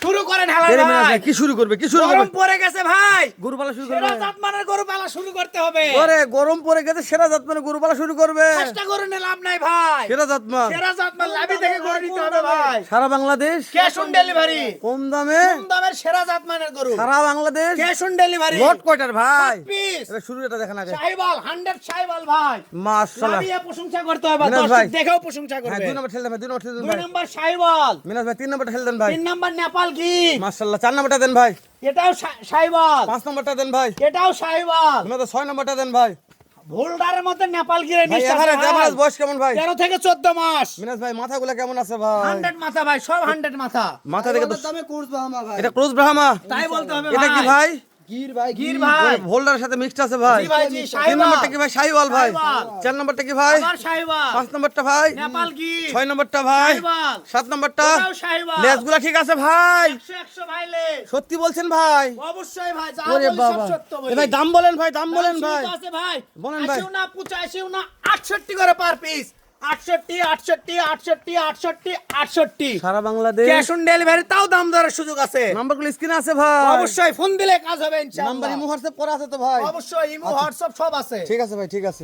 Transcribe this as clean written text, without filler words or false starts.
শুরু করেন হালাল ভাই। কি শুরু করবে কি শুরু গরম করবে পড়ে গেছে ভাই, গরু পালা শুরু সেরা করবে জাত মানের গরু পালা শুরু করতে হবে। ওরে গরম পড়ে গেছে সেরা জাত মানে গরু পালা শুরু করবে চেষ্টা করে লাভ নাই ভাই, সেরা জাত মান সেরা জাত মান লাভি থেকে গরু নিতে হবে ভাই। সারা বাংলাদেশ ক্যাশ অন ডেলিভারি, কম দামে কম দামের সেরা জাত মানের গরু, সারা বাংলাদেশ ক্যাশ অন ডেলিভারি। লট কয়টার ভাই পিস এটা শুরু এটা দেখেন আগে শাহিওয়াল 100 শাহিওয়াল ভাই, মাশাআল্লাহ লাভিয়ে প্রশংসা করতে হবে, মিনাজ দর্শক ভাই। দেখেও প্রশংসা হ্যাঁ করবে। দুই নম্বর ঠেল দেন ভাই দুই নম্বর ঠেল দেন 2 ভাই নাম্বার শাহিওয়াল, মিনাজ ভাই 3 নম্বর ঠেল দেন ভাই 3 নাম্বার নেপাল ঘি, মাশাআল্লাহ 4 নম্বরটা দেন ভাই এটাও শাহিওয়াল, 5 নম্বরটা দেন ভাই এটাও শাহিওয়াল। মিনাজ 6 নম্বরটা দেন ভাই ভোল্ডারের মধ্যে নেপাল ঘিরে ভাই নিশ্চয় এভারেজ এভারেজ বয়স কেমন ভাই 13 থেকে 14 মাস। মিনাজ ভাই মাথাগুলো কেমন আছে ভাই 100 মাথা ভাই, সব 100 মাথা। মাথা দেখে তো দামে কোর্স বাহামা ভাই এটা ক্রস ব্রাহ্মা তাই বলতে হবে এটা কি ভাই গির ভাই গির ভাই, ভোল্ডারের সাথে মিক্সড আছে ভাই জি ভাই জি 3 শাহিওয়াল, নম্বরটা কি ভাই শাহিওয়াল ভাই শাহিওয়াল। 4 নম্বরটা কি ভাই আবার শাহিওয়াল, 5 নম্বরটা ভাই নেপাল ঘি, 6 নম্বরটা ভাই শাহিওয়াল, 7 নম্বরটা ওটাও শাহিওয়াল। লেজগুলা ঠিক আছে ভাই 100 ভাই লে, সত্যি বলছেন ভাই অবশ্যই ভাই, যা ওরে বলি সব বাবা সত্য বলি। এ ভাই দাম বলেন ভাই দাম বলেন দাম ভাই সীমিত আছে ভাই, বলেন ভাই। 80 না 85 না 68 করে পার পিস, 68 68 68 68 68। সারা বাংলাদেশ ক্যাশ অন ডেলিভারি তাও দাম দরের সুযোগ আছে। নাম্বারগুলো স্ক্রিনে আছে ভাই অবশ্যই ফোন দিলে কাজ হবে নাম্বার ইনশাআল্লাহ। ইমো হোয়াটসঅ্যাপ করা আছে তো ভাই অবশ্যই ইমো হোয়াটসঅ্যাপ সব আছে। ঠিক আছে ভাই ঠিক আছে